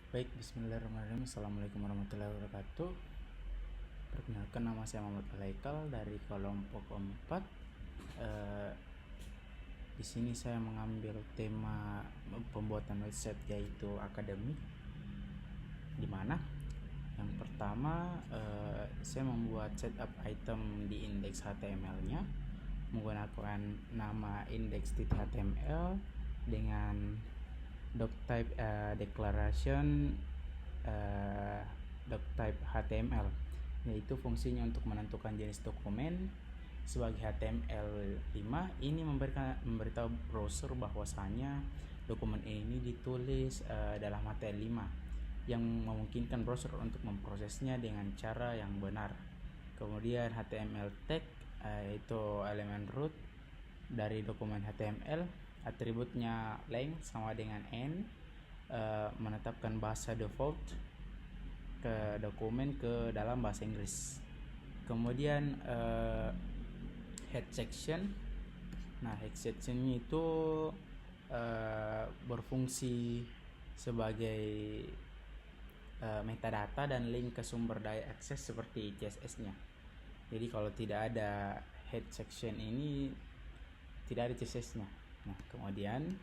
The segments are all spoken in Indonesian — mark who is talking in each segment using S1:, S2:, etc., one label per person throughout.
S1: Baik, bismillahirrahmanirrahim. Assalamualaikum warahmatullahi wabarakatuh. Perkenalkan, nama saya Muhammad Alaikal dari kelompok 4. Di sini saya mengambil tema pembuatan website yaitu akademik, di mana yang pertama saya membuat setup item di indeks HTML-nya menggunakan nama index.html dengan doctype declaration doctype HTML, yaitu fungsinya untuk menentukan jenis dokumen sebagai HTML5. Ini memberitahu browser bahwasanya dokumen ini ditulis dalam HTML5 yang memungkinkan browser untuk memprosesnya dengan cara yang benar. Kemudian HTML tag yaitu elemen root dari dokumen HTML, atributnya length sama dengan n, menetapkan bahasa default ke dokumen ke dalam bahasa Inggris. Kemudian head section. Nah, head section itu berfungsi sebagai metadata dan link ke sumber daya akses seperti CSS-nya. Jadi kalau tidak ada head section ini tidak ada CSS-nya. Nah, kemudian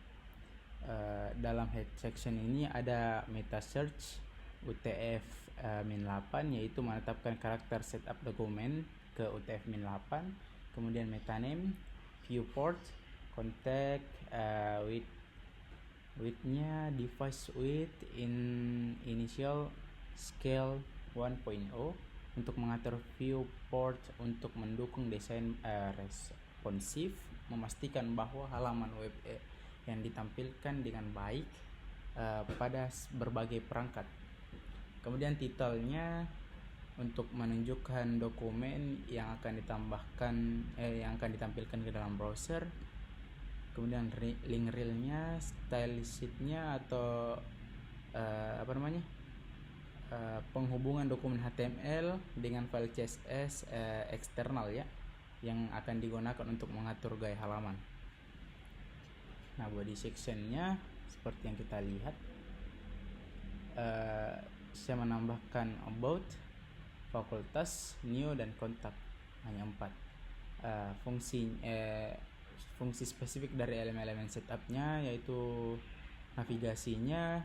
S1: dalam head section ini ada meta search UTF-8, yaitu menetapkan karakter setup dokumen ke UTF-8. Kemudian meta name, viewport, contact width-nya device width initial scale 1.0 untuk mengatur viewport untuk mendukung desain responsif, memastikan bahwa halaman web yang ditampilkan dengan baik pada berbagai perangkat. Kemudian titelnya untuk menunjukkan dokumen yang akan ditampilkan ke dalam browser. Kemudian link reel-nya, style sheet-nya atau penghubungan dokumen HTML dengan file CSS eksternal ya, yang akan digunakan untuk mengatur gaya halaman. Nah, body section-nya seperti yang kita lihat, saya menambahkan about, fakultas, new, dan kontak, hanya 4. Fungsi spesifik dari elemen-elemen setupnya yaitu navigasinya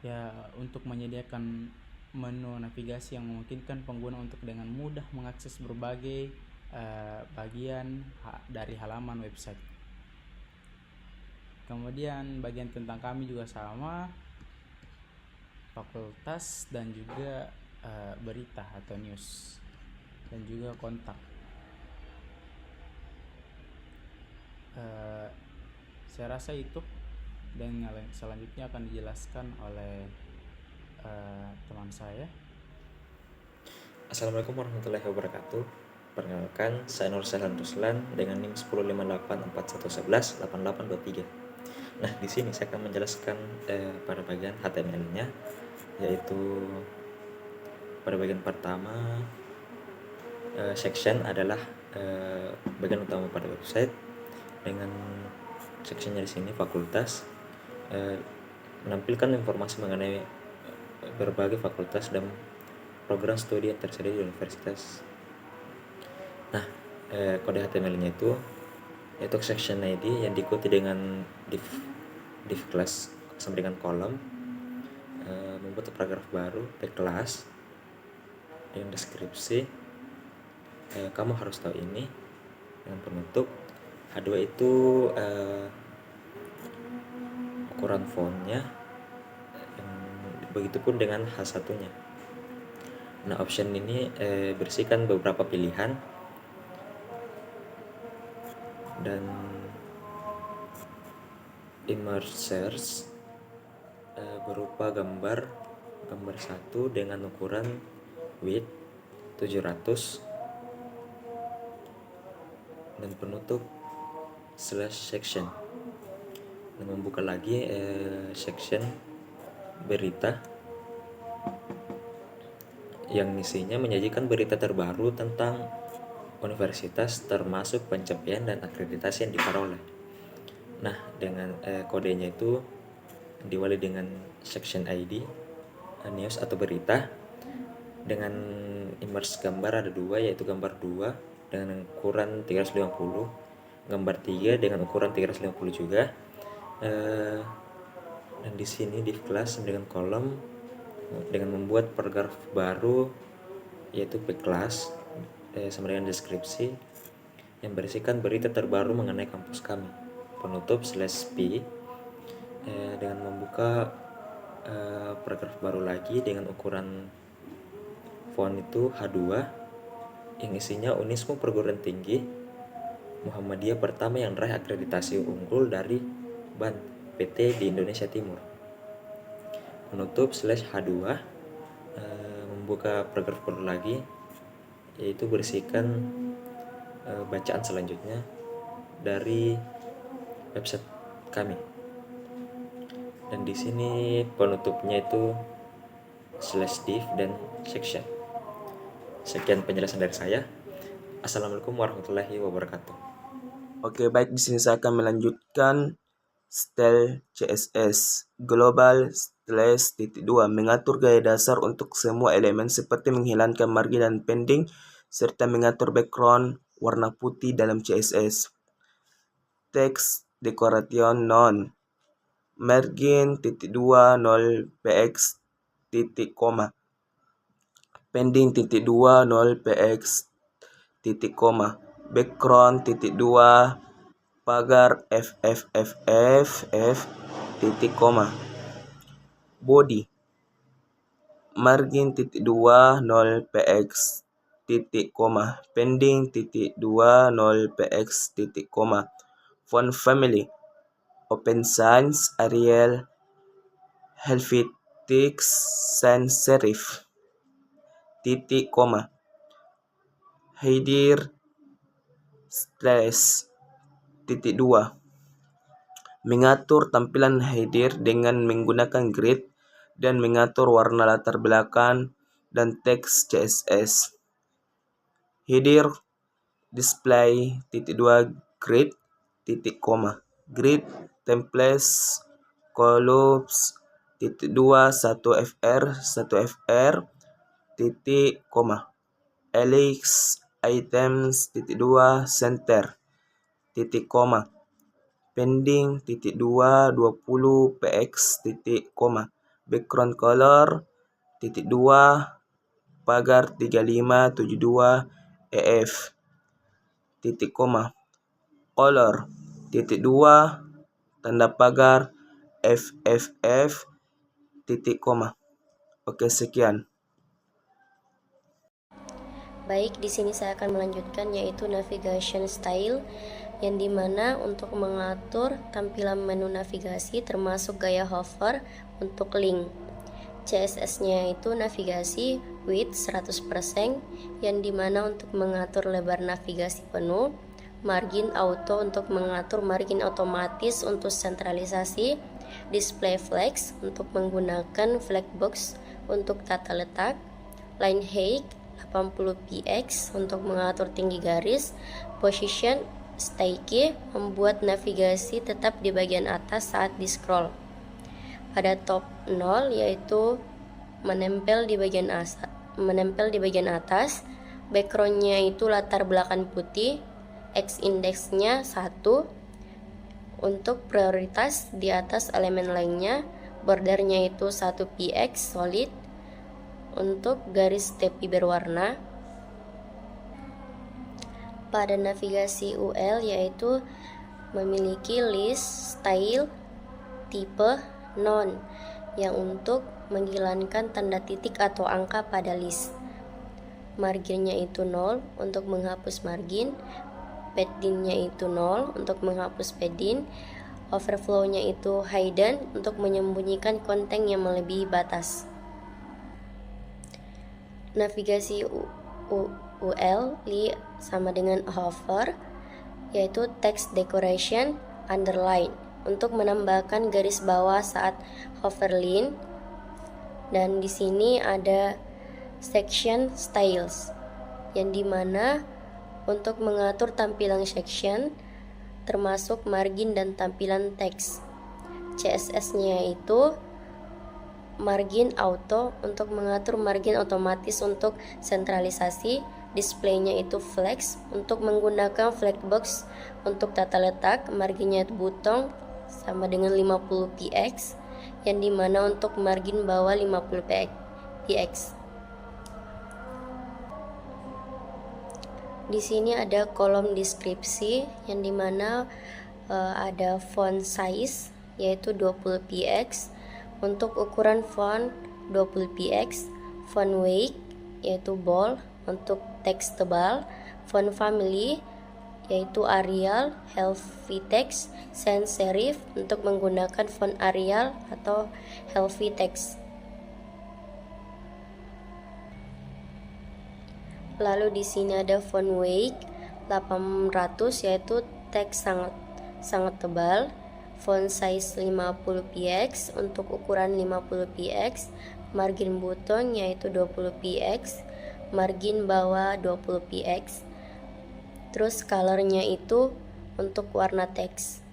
S1: ya, untuk menyediakan menu navigasi yang memungkinkan pengguna untuk dengan mudah mengakses berbagai bagian dari halaman website. Kemudian bagian tentang kami juga sama, fakultas dan juga berita atau news, dan juga kontak. Saya rasa itu, dan selanjutnya akan dijelaskan oleh teman saya.
S2: Assalamualaikum warahmatullahi wabarakatuh. Perkenalkan, saya Nur Sahlan Ruslan dengan NIM 105841118823. Nah, di sini saya akan menjelaskan pada bagian HTML-nya, yaitu pada bagian pertama, section adalah bagian utama pada website, dengan sectionnya di sini fakultas, menampilkan informasi mengenai berbagai fakultas dan program studi yang tersedia di universitas. Nah, kode HTML-nya itu yaitu section ID yang diikuti dengan div class sama dengan kolom, membuat paragraf baru, tag kelas dengan deskripsi, kamu harus tahu ini, dengan penutup. H2 itu ukuran fontnya, begitupun dengan H1-nya. Nah, option ini berisikan beberapa pilihan dan image search berupa gambar satu dengan ukuran width 700 dan penutup /section, dan membuka lagi section berita yang isinya menyajikan berita terbaru tentang universitas termasuk pencapaian dan akreditasi yang diperoleh. Nah, dengan kodenya itu diawali dengan section ID, news atau berita, dengan image gambar ada 2, yaitu gambar 2 dengan ukuran 350, gambar 3 dengan ukuran 350 juga. Dan di sini div class dengan kolom dengan membuat paragraf baru, yaitu p class sama dengan deskripsi yang berisikan berita terbaru mengenai kampus kami. Penutup /p dengan membuka paragraf baru lagi dengan ukuran font itu H2 yang isinya Unismu perguruan tinggi Muhammadiyah pertama yang meraih akreditasi unggul dari BAN PT di Indonesia Timur. Penutup /H2 membuka paragraf baru lagi, yaitu berisikan bacaan selanjutnya dari website kami. Dan di sini penutupnya itu /div dan section. Sekian penjelasan dari saya. Assalamualaikum warahmatullahi wabarakatuh.
S3: Oke, baik, di sini saya akan melanjutkan style CSS global /2 mengatur gaya dasar untuk semua elemen seperti menghilangkan margin dan padding serta mengatur background warna putih dalam CSS. Text decoration none margin .2 0 px titik koma padding .2 0 px titik koma background .2 pagar f titik koma body margin .2 0 px titik koma padding .2 0 px titik koma font family Open Sans Arial Helvetic Sans Serif titik koma header /2 mengatur tampilan header dengan menggunakan grid dan mengatur warna latar belakang dan teks CSS. Header display .2 grid titik koma grid templates columns .2 1 fr titik koma elix items .2 center titik koma padding .2 20 px titik koma background color .2 pagar 3572 ef titik koma color .2 tanda pagar fff titik koma. Oke, sekian.
S4: Baik, di sini saya akan melanjutkan yaitu navigation style, yang dimana untuk mengatur tampilan menu navigasi termasuk gaya hover untuk link. CSS-nya itu navigasi width 100%, yang dimana untuk mengatur lebar navigasi penuh, margin auto untuk mengatur margin otomatis untuk sentralisasi, display flags untuk menggunakan flag box untuk tata letak, line height 80 px untuk mengatur tinggi garis, position stay key membuat navigasi tetap di bagian atas saat di scroll. Pada top 0 yaitu menempel di bagian atas, backgroundnya itu latar belakang putih, x indeksnya 1, untuk prioritas di atas elemen lainnya, bordernya itu 1 px solid, untuk garis tepi berwarna. Pada navigasi UL yaitu memiliki list style tipe non yang untuk menghilangkan tanda titik atau angka pada list. Marginnya itu 0 untuk menghapus margin, paddingnya itu 0 untuk menghapus padding, overflow-nya itu hidden untuk menyembunyikan konten yang melebihi batas. Navigasi UL sama dengan hover, yaitu text decoration underline untuk menambahkan garis bawah saat hoverline. Dan di sini ada section styles, yang dimana untuk mengatur tampilan section termasuk margin dan tampilan teks. CSS-nya itu margin auto untuk mengatur margin otomatis untuk sentralisasi. Displaynya itu flex untuk menggunakan flexbox untuk tata letak. Marginnya itu button sama dengan 50 px, yang dimana untuk margin bawah 50 px. Di sini ada kolom deskripsi yang dimana ada font size yaitu 20 px, untuk ukuran font 20 px, font weight yaitu bold untuk teks tebal, font family yaitu Arial, healthy text, sans serif untuk menggunakan font Arial atau healthy text. Lalu di sini ada font weight 800 yaitu teks sangat tebal, font size 50 px untuk ukuran 50 px, margin button yaitu 20 px, margin bawah 20 px. Terus colornya itu untuk warna teks.